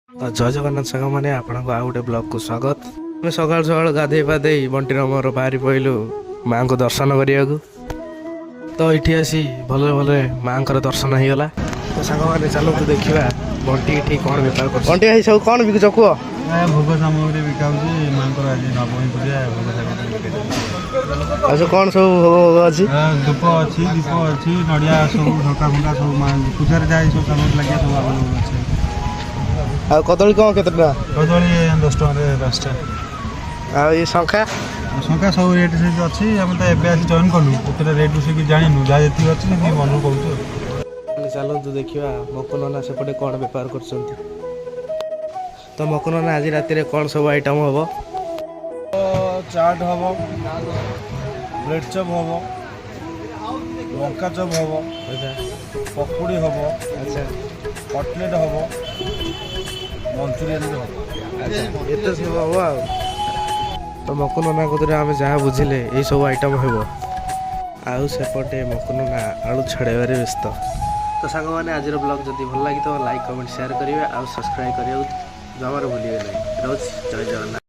जय जगन्नाथ साग मैंने आपको आउ गोटे ब्लॉग को स्वागत। मैं सकाल सकाल गाधे पाधे बंटीर मोर बाहरी पड़िलु माँ को दर्शन करने को। तो ये आसी भले भले माँ को दर्शन हो गला। तो सांग मैंने चलते देखा बंटी ये कौन बेपार कर बंटी भाई सब कौन बिकुच कुह भोग सामग्री बिका माँ आज नवमी पूजा भोग आज कौन सब भोग अच्छी धूप अच्छी दीप अच्छी नड़िया सब ढका फुका सब पूजा जाए सब सामग्री लगे सब आवेलेबल अच्छे। आ कदली कौन केते टका कदली 10 टका 5टा। आ ये शंखा शंखा सब रेट से अच्छी आम तो एवं आसी जॉइन कलु केते रेट से जानू जहाँ जी अच्छी मन कहूँ। चलतु देखा मकुनना सेपटे कौन बेपार कर। तो मकुनना आज राति कौन सब आइटम हम चाट हम ब्रेड चप हम लंका चप हम पकुड़ी हम अच्छा कटलेट हम मंचूरियन हम। अच्छा ये सब हम आ तो मकुनना कदर आम जहाँ बुझिले ये सब आइटम हम आउ सेपटे मकुनना आलू छड़ेबारे व्यस्त। तो सांग मैंने आज ब्लॉग जब भल लगी तो लाइक कमेंट शेयर करेंगे आउ सब्सक्राइब करिए जमार भूलिए नहीं। रोज जय जगन्नाथ।